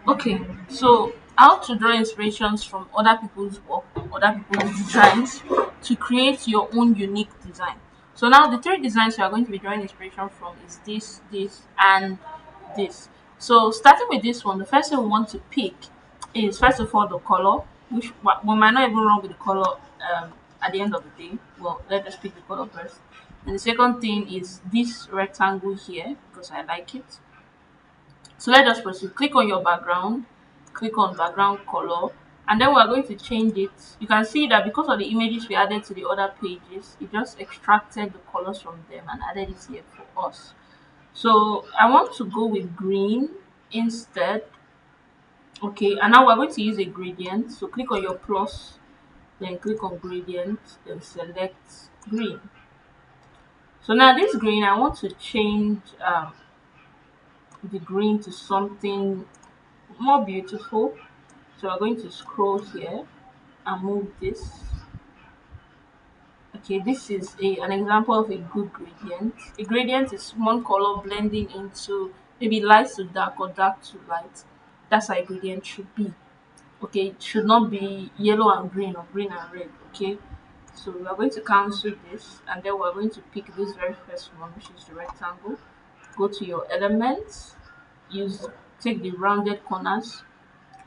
Okay, so how to draw inspirations from other people's work, other people's designs to create your own unique design. So now the three designs you are going to be drawing inspiration from is this, and this. So starting with this one, the first thing we want to pick is first of all the color, which we might not even run with the color at the end of the day. Well, let us pick the color first. And the second thing is this rectangle here because I like it. So let's just proceed. Click on your background, click on background color, and then we're going to change it. You can see that because of the images we added to the other pages, it just extracted the colors from them and added it here for us. So I want to go with green instead. Okay, and now we're going to use a gradient. So click on your plus, then click on gradient, then select green. So now this green, I want to change the green to something more beautiful. So we're going to scroll here and move this. Okay, this is an example of a good gradient. A gradient is one color blending into maybe light to dark or dark to light. That's how a gradient should be. Okay, it should not be yellow and green or green and red. Okay, so we are going to cancel this and then we're going to pick this very first one, which is the rectangle. Go to your elements, use take the rounded corners.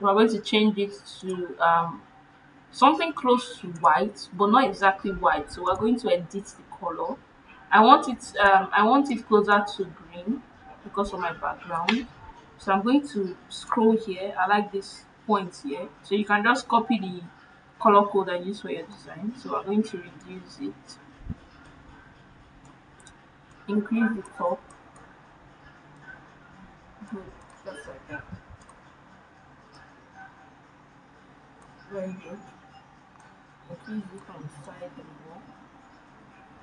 We're going to change it to something close to white but not exactly white, so we're going to edit the color. I want it closer to green because of my background, so I'm going to scroll here. I like this point here, so you can just copy the color code and use for your design. So we're going to reduce it, increase the top. Good, just like that. Very good. Increase it on the side and more.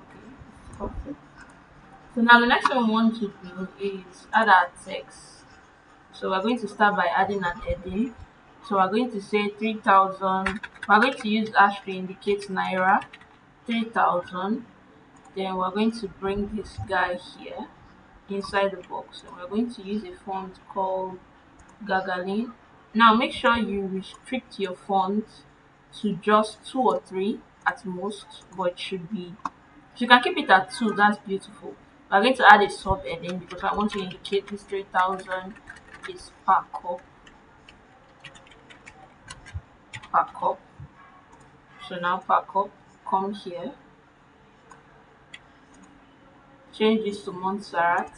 Okay, perfect. So now the next one we want to do is add our text. So we're going to start by adding an heading. So we're going to say 3,000. We're going to use hash to indicate naira 3,000. Then we're going to bring this guy here inside the box. And we're going to use a font called Gagalin. Now make sure you restrict your font to just two or three at most, but it should be, if you can keep it at two, that's beautiful. We're going to add a subheading because I want to indicate this 3,000 is pack up. So now pack up, come here, change this to Montserrat.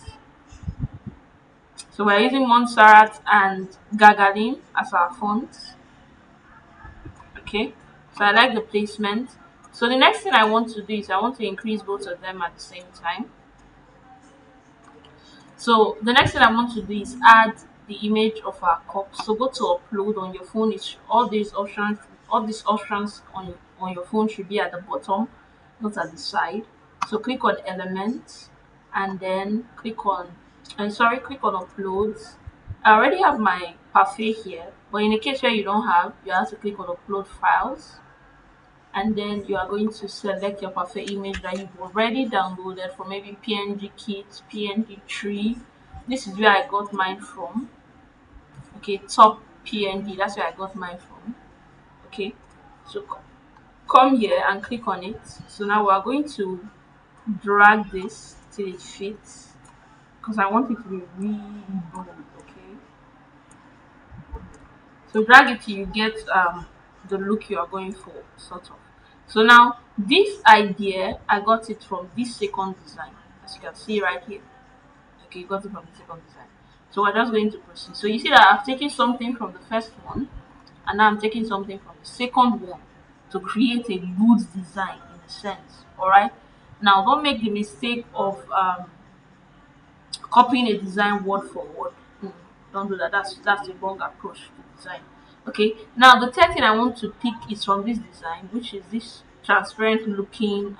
So we're using Montserrat and Gagarin as our fonts. Okay, so I like the placement. So the next thing I want to do is I want to increase both of them at the same time. So the next thing I want to do is add the image of our cup. So go to upload on your phone. It's all these options on your phone should be at the bottom, not at the side. So click on elements and then click on uploads. I already have my parfait here, but in the case where you don't have, you have to click on upload files, and then you are going to select your perfect image that you've already downloaded from maybe PNG Kit, PNG Tree. This is where I got mine from. Okay, top PNG, that's where I got mine from. Okay, so come here and click on it. So now we are going to drag this till it fits because I want it to be really bold. Okay, so drag it till you get the look you are going for, sort of. So now this idea I got it from this second design, as you can see right here. Okay, got it from the second design. So we're just going to proceed. So you see that I've taken something from the first one and now I'm taking something from the second one to create a good design in a sense. Alright. Now don't make the mistake of copying a design word for word. Don't do that. That's the wrong approach to design. Okay. Now the third thing I want to pick is from this design, which is this transparent looking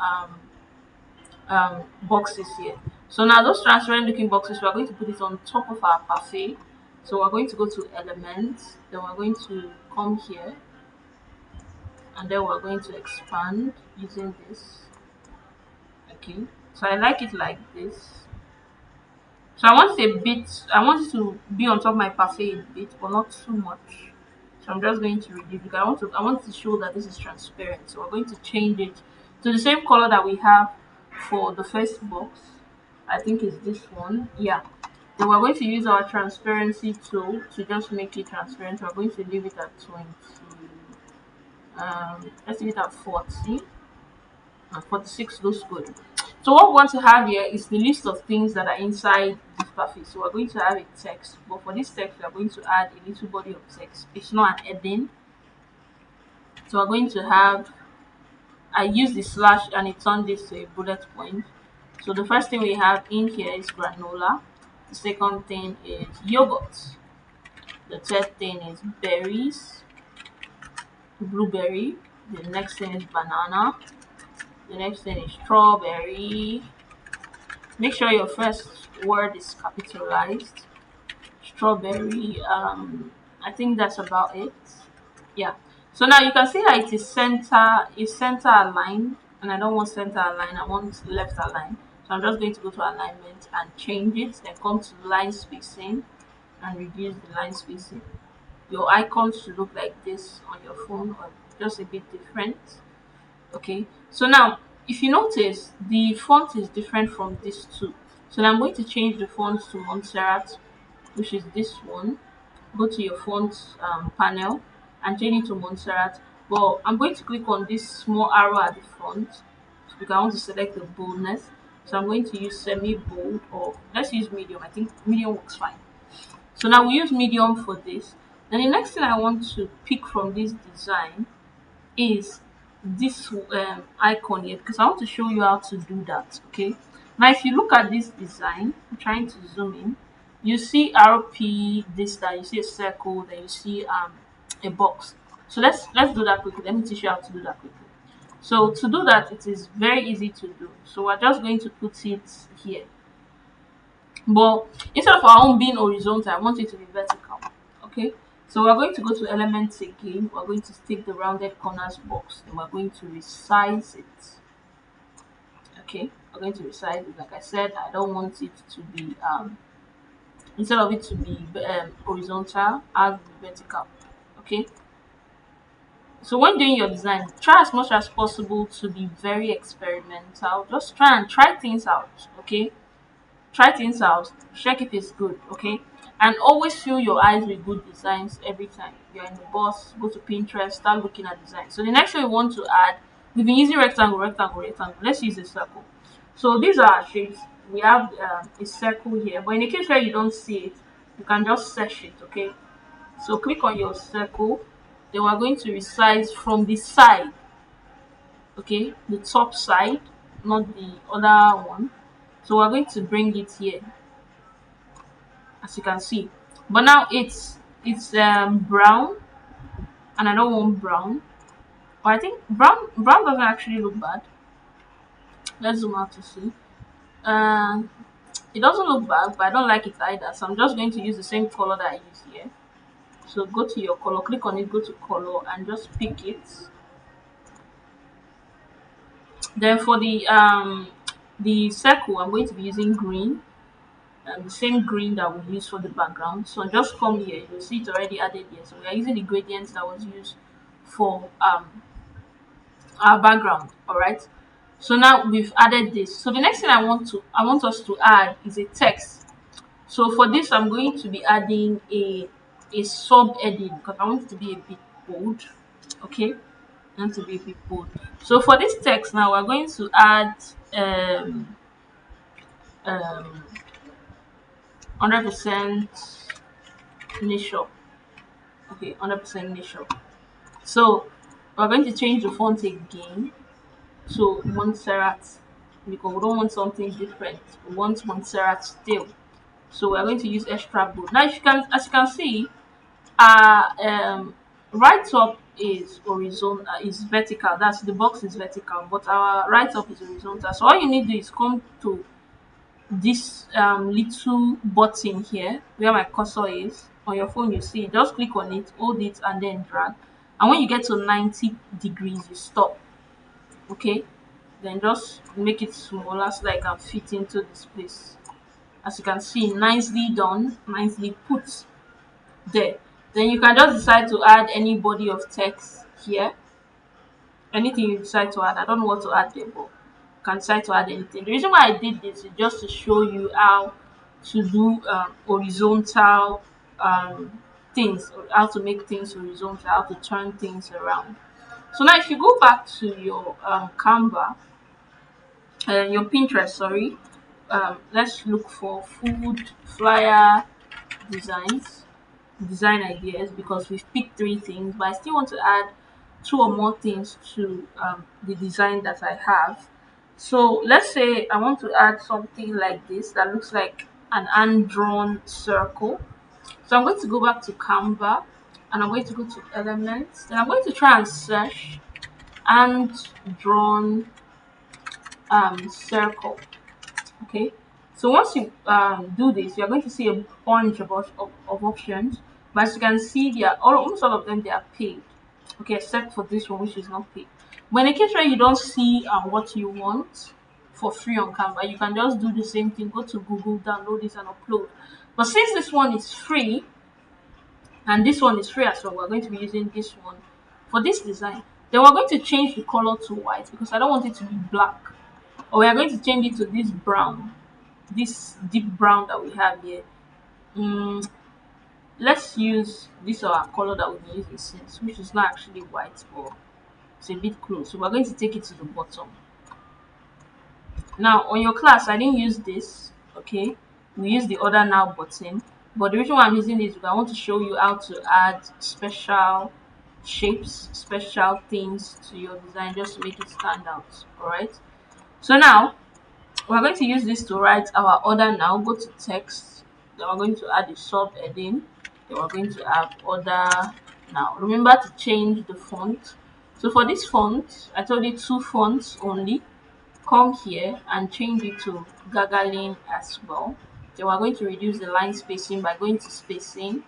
boxes here. So now those transparent looking boxes, we are going to put it on top of our parfait. So we're going to go to elements, then we're going to come here, and then we're going to expand using this. Okay. So I like it like this. So I want it a bit, I want it to be on top of my parfait a bit, but not too much. So I'm just going to reduce because I want to show that this is transparent. So we're going to change it to the same color that we have for the first box. I think it's this one. Yeah. Then we're going to use our transparency tool to just make it transparent. We're going to leave it at 20. Let's leave it at 40. And 46 looks good. So what we want to have here is the list of things that are inside this buffet. So we're going to have a text, but for this text, we are going to add a little body of text. It's not an heading. So we're going to have, I use the slash and it turned this to a bullet point. So the first thing we have in here is granola. The second thing is yogurt. The third thing is berries, blueberry. The next thing is banana. The next thing is strawberry. Make sure your first word is capitalized. Strawberry. I think that's about it. Yeah. So now you can see that it is center aligned, and I don't want center aligned. I want left aligned. So I'm just going to go to alignment and change it. Then come to line spacing and reduce the line spacing. Your icons should look like this on your phone, or just a bit different. Okay, so now if you notice the font is different from this two. So now I'm going to change the font to Montserrat, which is this one. Go to your font panel and change it to Montserrat. But I'm going to click on this small arrow at the front because I want to select the boldness. So I'm going to use semi bold, or let's use medium. I think medium works fine. So now we use medium for this. Then the next thing I want to pick from this design is this icon here, because I want to show you how to do that. Okay, now if you look at this design, I'm trying to zoom in. You see RP, this, that you see a circle, then you see a box. So let's do that quickly. Let me teach you how to do that quickly. So to do that, it is very easy to do. So we're just going to put it here, but instead of our own being horizontal, I want it to be vertical. Okay, so we're going to go to elements again. We're going to take the rounded corners box and we're going to resize it. Okay, we're going to resize it. Like I said, I don't want it to be instead of it to be horizontal, I'll be vertical. Okay, so when doing your design, try as much as possible to be very experimental. Just try things out. Okay, try things out, check if it's good. Okay, and always fill your eyes with good designs. Every time you're in the bus, go to Pinterest, start looking at designs. So the next one you want to add, we've been using rectangle, rectangle, rectangle. Let's use a circle. So these are our shapes. We have a circle here, but in the case where you don't see it, you can just search it. Okay, so click on your circle. Then we're going to resize from the side. Okay, the top side, not the other one. So we're going to bring it here, as you can see. But now it's brown, and I don't want brown. But I think brown doesn't actually look bad. Let's zoom out to see. Um, it doesn't look bad, but I don't like it either. So I'm just going to use the same color that I use here. So go to your color, click on it, go to color, and just pick it. Then for the circle, I'm going to be using green, the same green that we use for the background. So just come here, you'll see it already added here. So we are using the gradient that was used for our background. All right. So now we've added this. So the next thing I want us to add is a text. So for this, I'm going to be adding a sub heading because I want it to be a bit bold. Okay, I want it to be a bit bold. So for this text now, we're going to add um 100% nature. Okay, 100% nature. So we're going to change the font again to Montserrat because we don't want something different. We want Montserrat still. So we're going to use extra bold. Now, as you can see, our right up is horizontal, is vertical. That's the box is vertical, but our right up is horizontal. So all you need to do is come to this little button here where my cursor is on your phone. You see, just click on it, hold it, and then drag. And when you get to 90 degrees, you stop. Okay, then just make it smaller so that I can fit into this place. As you can see, nicely done, nicely put there. Then you can just decide to add any body of text here. Anything you decide to add. I don't know what to add there, but you can decide to add anything. The reason why I did this is just to show you how to do horizontal things, or how to make things horizontal, how to turn things around. So now if you go back to your Canva, your Pinterest, sorry, let's look for food flyer designs, design ideas, because we've picked three things, but I still want to add two or more things to the design that I have. So let's say I want to add something like this that looks like an hand drawn circle. So I'm going to go back to Canva and I'm going to go to elements. Then I'm going to try and search hand drawn circle. Okay, so once you do this, you're going to see a bunch of options, but as you can see, they are almost all of them, they are paid. Okay, except for this one, which is not paid. But in a case where you don't see what you want for free on Canva, you can just do the same thing, go to Google, download this and upload. But since this one is free and this one is free as well, we're going to be using this one for this design. Then we're going to change the color to white because I don't want it to be black, or we are going to change it to this brown, this deep brown that we have here. mm, let's use this our color that we'll be using since, which is not actually white, but it's a bit close, so we're going to take it to the bottom. Now on your class, I didn't use this. Okay, we use the other now button, but the reason why I'm using this is because I want to show you how to add special shapes, special things to your design, just to make it stand out. All right, so now we're going to use this to write our order. Now go to text, then we're going to add a sub heading, then we're going to have order. Now remember to change the font. So for this font, I told you two fonts only. Come here and change it to gargling as well. Then we're going to reduce the line spacing by going to spacing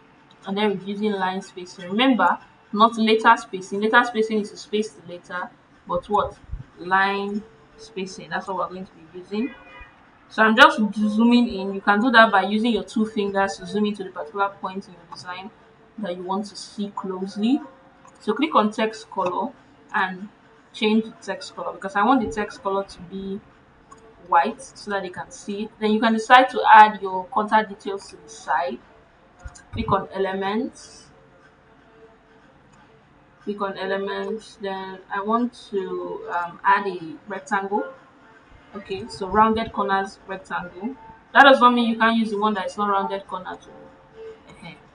and then reducing line spacing. Remember, not letter spacing. Letter spacing is to space the letter, but what? Line spacing. That's what we're going to be using. So I'm just zooming in. You can do that by using your two fingers to zoom into the particular point in your design that you want to see closely. So click on text color and change the text color because I want the text color to be white so that they can see it. Then you can decide to add your contact details to the side. Click on elements. Click on elements. Then I want to add a rectangle. Okay, so rounded corners rectangle. That does not mean you can't use the one that is not rounded corner to.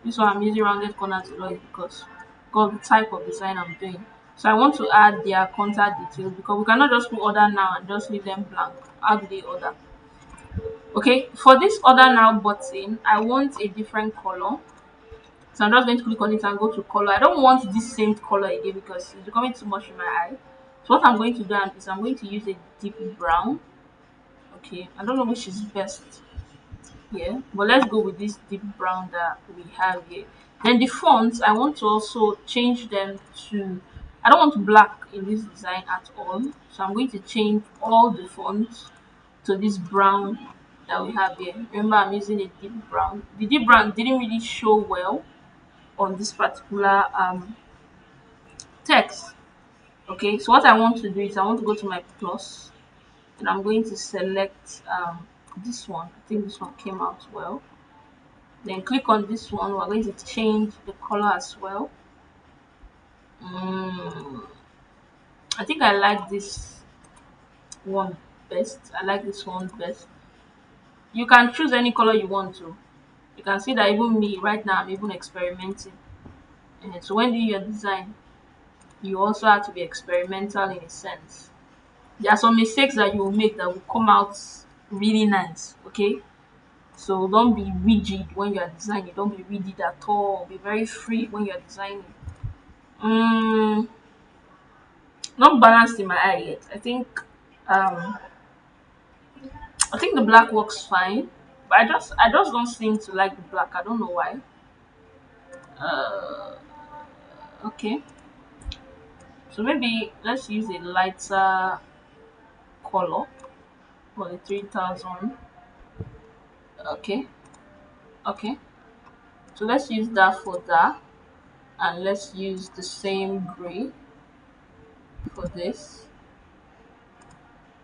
This one I'm using rounded corners a lot because the type of design I'm doing. So I want to add their contact details because we cannot just put order now and just leave them blank. How do they order? Okay, for this order now button, I want a different color. So I'm just going to click on it and go to color. I don't want this same color again because it's becoming too much in my eye. So what I'm going to do is I'm going to use a deep brown. Okay, I don't know which is best here, but let's go with this deep brown that we have here. Then the fonts, I want to also change them to, I don't want black in this design at all, so I'm going to change all the fonts to this brown that we have here. Remember, I'm using a deep brown. The deep brown didn't really show well on this particular text. Okay, so what I want to do is I want to go to my plus and I'm going to select this one. I think this one came out well. Then click on this one. We're going to change the color as well. mm, I think I like this one best. I like this one best. You can choose any color you want to. You can see that even me right now I'm even experimenting. And so when doing your design, you also have to be experimental in a sense. There are some mistakes that you will make that will come out really nice. Okay, so don't be rigid when you are designing. Don't be rigid at all. Be very free when you are designing. Mm, not balanced in my eye yet. Um I think the black works fine. But I just don't seem to like the black. I don't know why. Uh okay. So maybe let's use a lighter color for the 3000. Okay, okay. So let's use that for that, and let's use the same gray for this.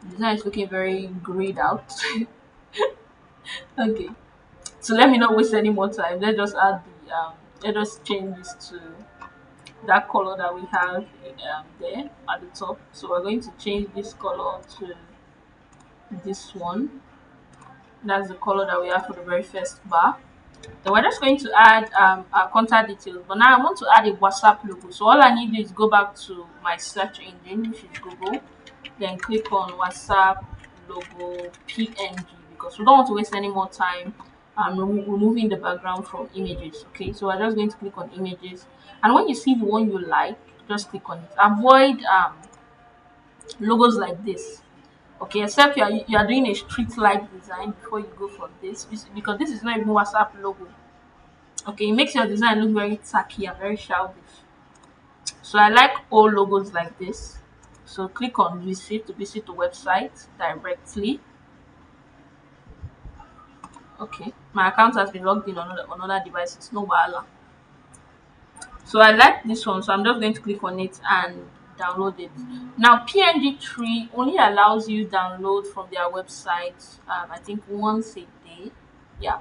The design is looking very grayed out. Okay, so let me not waste any more time. Let's just add the let us change this to that color that we have there at the top. So we're going to change this color to this one. That's the color that we have for the very first bar. Then we're just going to add our contact details. But now I want to add a WhatsApp logo. So all I need is go back to my search engine, which is Google. Then click on WhatsApp logo PNG because we don't want to waste any more time removing the background from images. Okay, so we're just going to click on images, and when you see the one you like, just click on it. Avoid logos like this. Okay, except you are doing a street light design before you go for this because this is not even WhatsApp logo. Okay, it makes your design look very tacky and very childish. So I like all logos like this. So click on visit to visit the website directly. Okay, my account has been logged in on other devices, no bala. So I like this one, so I'm just going to click on it and download it. Now PNG3 only allows you download from their website. I think once a day. Yeah,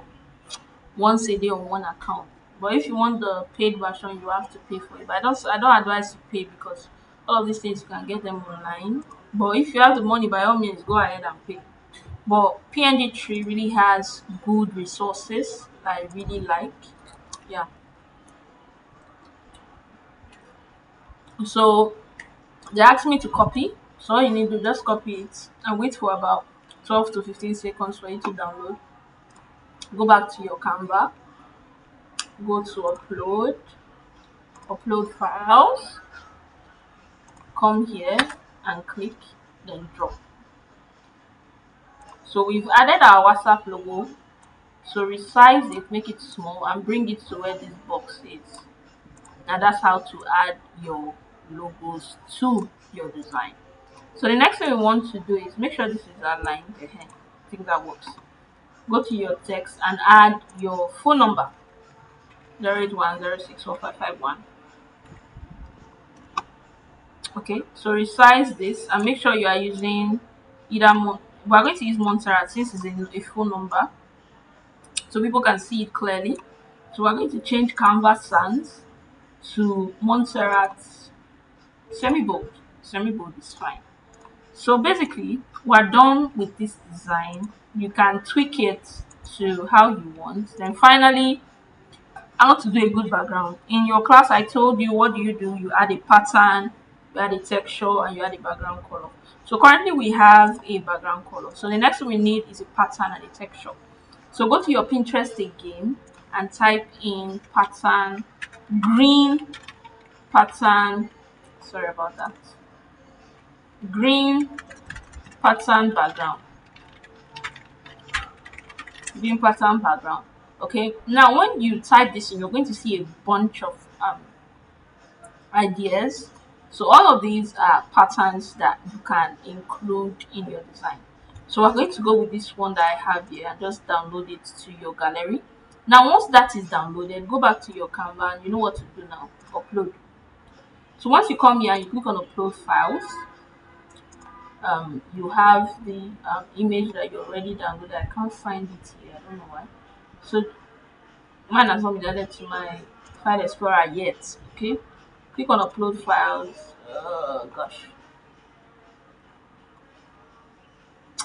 once a day on one account. But if you want the paid version, you have to pay for it. But I don't advise you pay because all of these things you can get them online. But if you have the money, by all means, go ahead and pay. But PNG Tree really has good resources that I really like. Yeah. So they asked me to copy. So all you need to do, just copy it and wait for about 12 to 15 seconds for it to download. Go back to your Canva, go to upload files, come here and click, then drop. So we've added our WhatsApp logo. So resize it, make it small, and bring it to where this box is. Now that's how to add your logos to your design. So the next thing we want to do is make sure this is aligned. I think that works. Go to your text and add your phone number 081064551. Okay, so resize this and make sure you are using either we're going to use Montserrat since it's a phone number so people can see it clearly. So we're going to change Canvas Sans to Montserrat semi-bold. Semi-bold is fine. So basically, we're done with this design. You can tweak it to how you want. Then finally, how to do a good background. In your class, I told you what do? You add a pattern, you add a texture, and you add a background color. So currently we have a background color. So the next thing we need is a pattern and a texture. So go to your Pinterest again and type in pattern, green pattern, sorry about that, green pattern background, green pattern background. Okay, now when you type this in, you're going to see a bunch of ideas. So all of these are patterns that you can include in your design. So we're going to go with this one that I have here and just download it to your gallery. Now once that is downloaded, go back to your Canva and you know what to do now, upload. So once you come here and you click on upload files, you have the image that you already downloaded. I can't find it here, I don't know why. So mine has not been added to my file explorer yet. Okay, click on upload files. Gosh,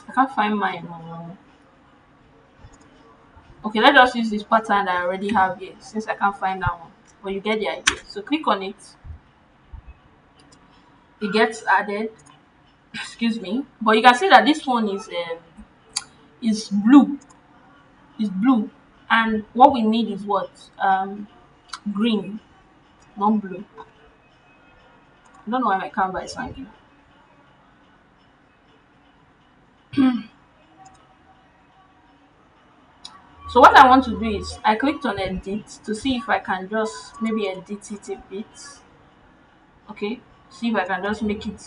I can't find mine. Oh. Okay, let's just use this pattern that I already have here since I can't find that one. But you get the idea. So click on it. It gets added. Excuse me. But you can see that this one is blue. Is blue, and what we need is what green, not blue. I don't know why my Canva is hanging. So what I want to do is I clicked on edit to see if I can just maybe edit it a bit. Okay, see if I can just make it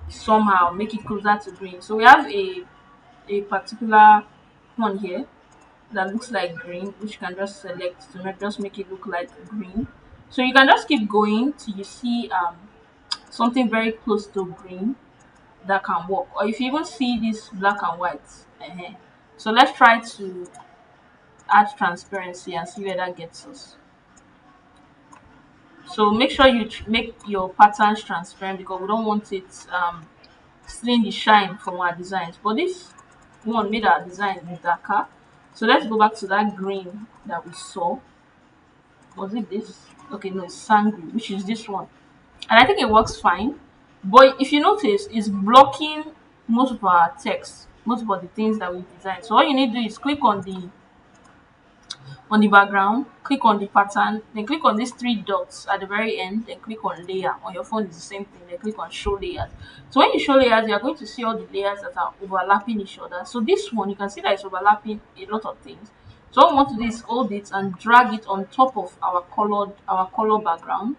somehow make it closer to green. So we have a particular one here. that looks like green, which you can just select to just make it look like green. So you can just keep going till you see something very close to green that can work. Or if you even see this black and white, so let's try to add transparency and see where that gets us. So make sure you make your patterns transparent because we don't want it stealing the shine from our designs. But this one made our design darker. So let's go back to that green that we saw. Was it this? Okay, no, it's sangry, which is this one. And I think it works fine. But if you notice, it's blocking most of our text, most of the things that we designed. So all you need to do is click on the background, click on the pattern, then click on these three dots at the very end, then click on layer. On your phone, it's the same thing, then click on show layers. So when you show layers, you are going to see all the layers that are overlapping each other. So this one, you can see that it's overlapping a lot of things. So what we want to do is hold it and drag it on top of our color background.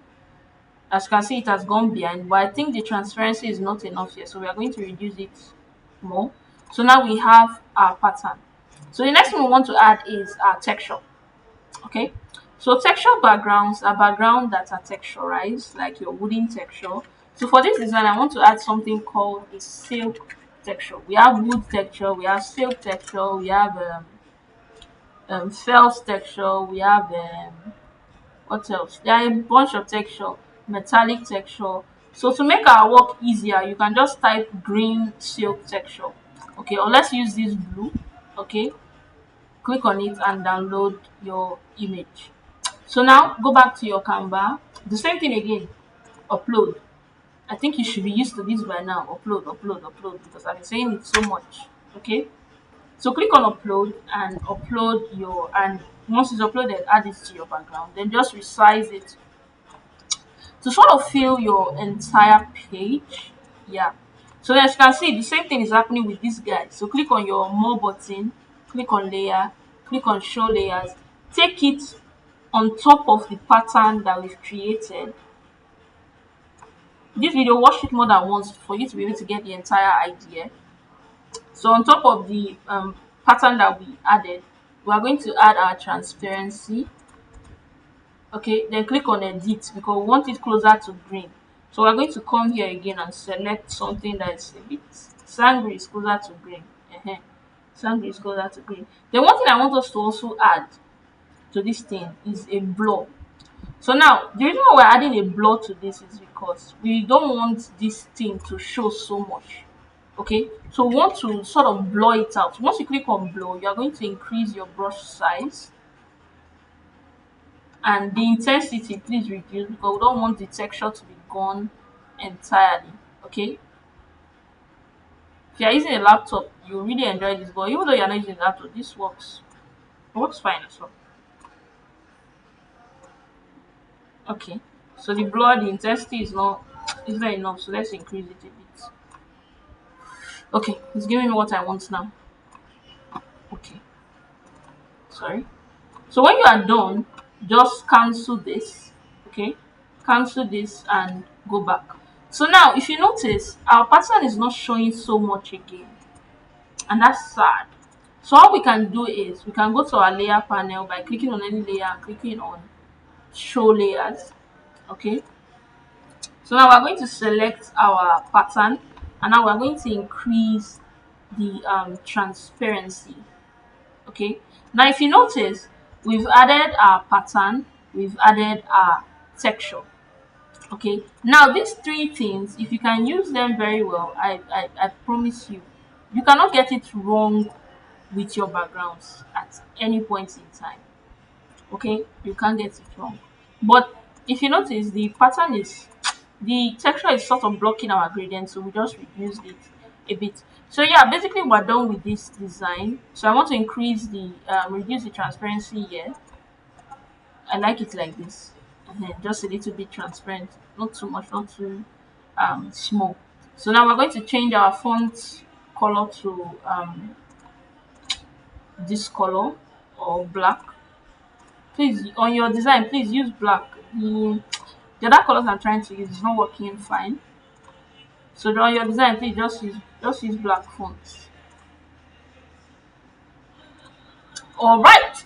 As you can see, it has gone behind, but I think the transparency is not enough here, so we are going to reduce it more. So now we have our pattern. So the next thing we want to add is our texture. Okay, so texture backgrounds are background that are texturized, like your wooden texture. So for this design, I want to add something called a silk texture. We have wood texture, we have silk texture, we have felt texture, we have what else? There are a bunch of texture, metallic texture. So to make our work easier, you can just type green silk texture. Okay, or let's use this blue. Okay, click on it and download your image. So now go back to your Canva. The same thing again. Upload. I think you should be used to this by now. Upload, upload, upload because I've been saying it so much. Okay. So click on upload and upload your and once it's uploaded, add it to your background. Then just resize it to sort of fill your entire page. Yeah. So as you can see, the same thing is happening with this guy. So click on your more button, click on layer, click on show layers, take it on top of the pattern that we've created. This video, watch it more than once for you to be able to get the entire idea. So on top of the pattern that we added, we are going to add our transparency. Okay, then click on edit because we want it closer to green. So we're going to come here again and select something that is a bit sangry is closer to green. Sangry is closer to green. Then one thing I want us to also add to this thing is a blur. So now the reason why we're adding a blur to this is because we don't want this thing to show so much. Okay, so we want to sort of blur it out. Once you click on blur, you are going to increase your brush size and the intensity. Please reduce because we don't want the texture to be gone entirely. Okay, if you're using a laptop, you really enjoy this, but even though you're not using a laptop, this works fine as well. Okay, so the blur, the intensity is not enough, so let's increase it a bit. Okay, it's giving me what I want now. Okay, sorry. So when you are done, just cancel this. Okay, cancel this and go back. So now if you notice, our pattern is not showing so much again, and that's sad. So all we can do is we can go to our layer panel by clicking on any layer and clicking on show layers. Okay, so now we're going to select our pattern and now we're going to increase the transparency. Okay, now if you notice, we've added our pattern, we've added our texture. Okay, now these three things, if you can use them very well, I promise you, you cannot get it wrong with your backgrounds at any point in time. Okay, you can't get it wrong. But if you notice, the pattern is the texture is sort of blocking our gradient, so we just reduced it a bit. So yeah, basically we're done with this design. So I want to increase the reduce the transparency here. I like it like this. Just a little bit transparent, not too much, not too small. So now we're going to change our font color to this color or black. Please, on your design, please use black. The other colors I'm trying to use is not working fine. So on your design, please just use black fonts. All right.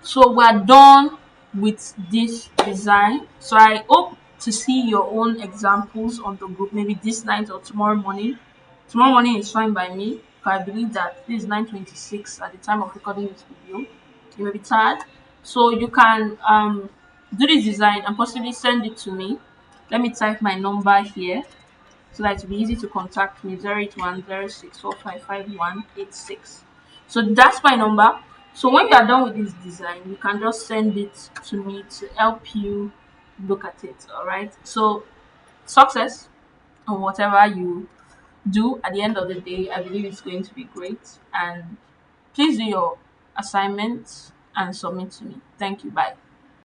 So we're done with this design. So I hope to see your own examples on the group, maybe this night or tomorrow morning. Tomorrow morning is fine by me. But I believe that this is 9:26 at the time of recording this video. You may be tired. So you can do this design and possibly send it to me. Let me type my number here so that it will be easy to contact me. 08106455186. So that's my number. So when you are done with this design, you can just send it to me to help you look at it. All right. So success on whatever you do at the end of the day. I believe it's going to be great. And please do your assignments and submit to me. Thank you. Bye.